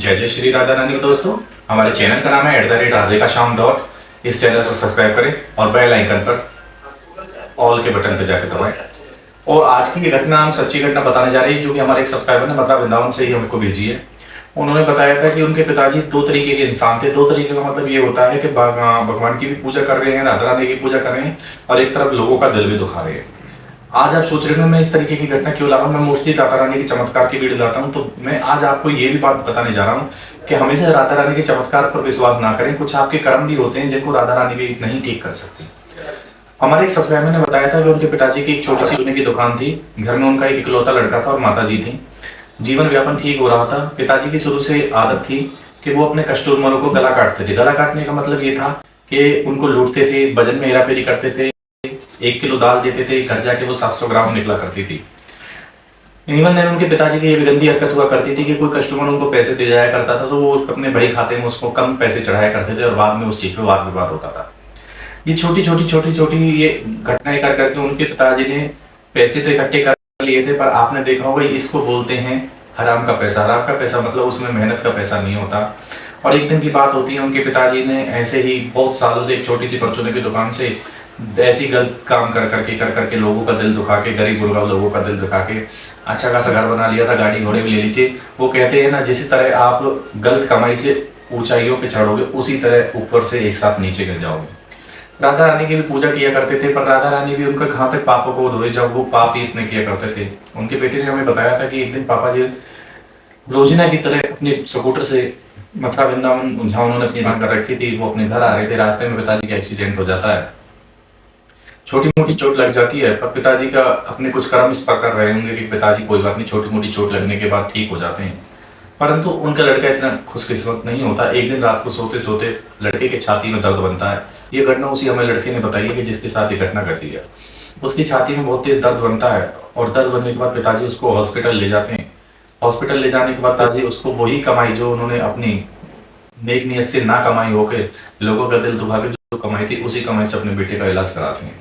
जय जय श्री राधा रानी दोस्तों। हमारे चैनल का नाम है @radhekasyam डॉट। इस चैनल को सब्सक्राइब करें और बेल आइकन पर ऑल के बटन पर जाकर दबाएं। और आज की ये घटना हम सच्ची घटना बताने जा रही है, जो कि हमारे एक सब्सक्राइबर ने मथुरा वृंदावन से ही हमको भेजी है। उन्होंने बताया था कि उनके पिताजी दो तरीके के इंसान थे। दो तरीके का मतलब ये होता है कि भगवान की भी पूजा कर रहे हैं, राधा रानी की पूजा कर रहे हैं, और एक तरफ लोगों का दिल भी दुखा रहे हैं। आज आप सोच रहे हो मैं इस तरीके की घटना क्यों ला रहा हूँ। मैं मोस्टली राधा रानी के चमत्कार की वीडियो लाता हूँ, तो मैं आज आपको ये भी बात बताने जा रहा हूँ कि हमेशा राधा रानी के चमत्कार पर विश्वास ना करें। कुछ आपके कर्म भी होते हैं जिनको राधा रानी भी नहीं ठीक कर सकती। हमारे एक सब्सक्राइबर ने बताया था कि उनके पिताजी की एक छोटी सी सोने की दुकान थी। घर में उनका एक इकलौता लड़का था और माता जी थी। जीवन व्यापन ठीक हो रहा था। पिताजी की शुरू से आदत थी कि वो अपने कस्टमरों को गला काटते थे। गला काटने का मतलब ये था कि उनको लूटते थे, वजन में हेराफेरी करते थे। 1 किलो दाल देते थे, घर जाके वो 700 ग्राम निकला करती थी। इवन दिन उनके पिताजी की ये भी गंदी हरकत हुआ करती थी कि कोई कस्टमर उनको पैसे दे जाया करता था तो वो अपने बही खाते में उसको कम पैसे चढ़ाया करते थे और बाद में उस चीज पे वाद विवाद होता था। ये छोटी छोटी ये घटनाएं कर करके उनके पिताजी ने पैसे तो इकट्ठे कर लिए थे, पर आपने देखा होगा इसको बोलते हैं हराम का पैसा। हराम का पैसा मतलब उसमें मेहनत का पैसा नहीं होता। और एक दिन की बात होती है, उनके पिताजी ने ऐसे ही बहुत सालों से एक छोटी सी परचूने की दुकान से ऐसी गलत काम कर करके लोगों का दिल दुखा के, गरीब गुरबा लोगों का दिल दुखा के अच्छा खासा घर बना लिया था, गाड़ी घोड़े भी ले ली थी। वो कहते हैं ना, जिस तरह आप गलत कमाई से ऊंचाइयों पे चढ़ोगे उसी तरह ऊपर से एक साथ नीचे गिर जाओगे। राधा रानी की भी पूजा किया करते थे, पर राधा रानी भी उनका कहाँ तक पापों को धोए जब वो पाप ही इतने किया करते थे। उनके बेटे ने हमें बताया था कि एक दिन पापा जी रोजिना की तरह अपने स्कूटर से मथुरा वृंदावन जहाँ उन्होंने अपनी दुकान कर रखी थी, वो अपने घर आ रहे थे। रास्ते में पिताजी का एक्सीडेंट हो जाता है। छोटी मोटी चोट लग जाती है, पर पिताजी का अपने कुछ कर्म इस प्रकार रहे होंगे कि पिताजी कोई बात नहीं, छोटी मोटी चोट लगने के बाद ठीक हो जाते हैं। परंतु उनका लड़का इतना खुशकिस्मत नहीं होता। एक दिन रात को सोते सोते लड़के के छाती में दर्द बनता है। ये घटना उसी हमें लड़के ने बताई है कि जिसके साथ ये घटना घटी है। उसकी छाती में बहुत तेज दर्द बनता है और दर्द बनने के बाद पिताजी उसको हॉस्पिटल ले जाते हैं। हॉस्पिटल ले जाने के बाद पिताजी उसको वही कमाई जो उन्होंने अपनी नेक नियत से ना कमाई होकर लोगों का दिल दुखा के जो कमाई थी, उसी कमाई से अपने बेटे का इलाज कराते हैं।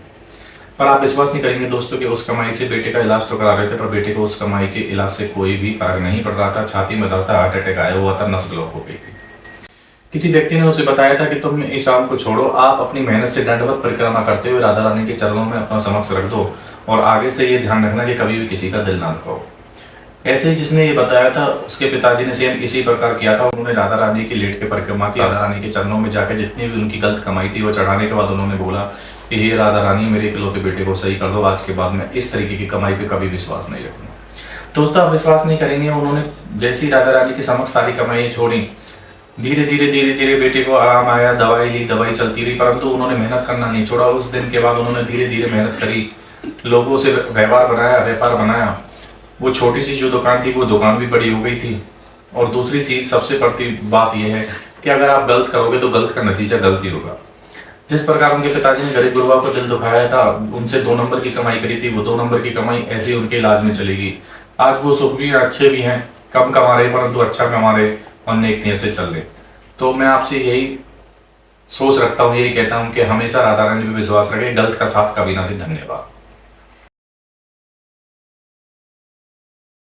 पर आप विश्वास नहीं करेंगे दोस्तों कि उस कमाई से बेटे का इलाज तो करा रहे थे, पर बेटे को उस कमाई के इलाज से कोई भी फर्क नहीं पड़ रहा था। छाती में दर्द था, हार्ट अटैक आया हुआ था, नस ब्लॉक हो गई थी। किसी व्यक्ति ने उसे बताया था कि तुम इस शाम को छोड़ो, आप अपनी मेहनत से दंडवत परिक्रमा करते हुए राधा रानी के चरणों में अपना समक्ष रख दो और आगे से ये ध्यान रखना कि कभी भी किसी का दिल ना दुखाओ। ऐसे ही जिसने ये बताया था उसके पिताजी ने सेम इसी प्रकार किया था। उन्होंने राधा रानी की लेट के परिक्रमा की। राधा रानी के चरणों में जाकर जितनी भी उनकी गलत कमाई थी वो चढ़ाने के बाद उन्होंने बोला कि हे राधा रानी, मेरे इकलौते बेटे को सही कर दो। आज के बाद मैं इस तरीके की कमाई पे कभी विश्वास नहीं रखूंगा। दोस्तों, आप विश्वास नहीं करेंगे, उन्होंने जैसी राधा रानी के समक्ष सारी कमाई छोड़ी, धीरे धीरे बेटे को आराम आया। दवाई ली, दवाई चलती रही, परंतु उन्होंने मेहनत करना नहीं छोड़ा। उस दिन के बाद उन्होंने धीरे धीरे मेहनत करी, लोगों से व्यापार बनाया। वो छोटी सी जो दुकान थी वो दुकान भी बड़ी हो गई थी। और दूसरी चीज सबसे बड़ी बात यह है कि अगर आप गलत करोगे तो गलत का नतीजा गलत ही होगा। जिस प्रकार उनके पिताजी ने गरीब गुरबा को दिल दुखाया था, उनसे 2 नंबर की कमाई करी थी, वो 2 नंबर की कमाई ऐसे उनके इलाज में चलेगी। आज वो सुख भी अच्छे भी हैं, कम कमा रहे परंतु अच्छा कमा रहे और नेक नियत से चल रहे। तो मैं आपसे यही सोच रखता हूँ, यही कहता हूँ कि हमेशा राधा रानी पे विश्वास रखें, गलत का साथ कभी ना दें। धन्यवाद।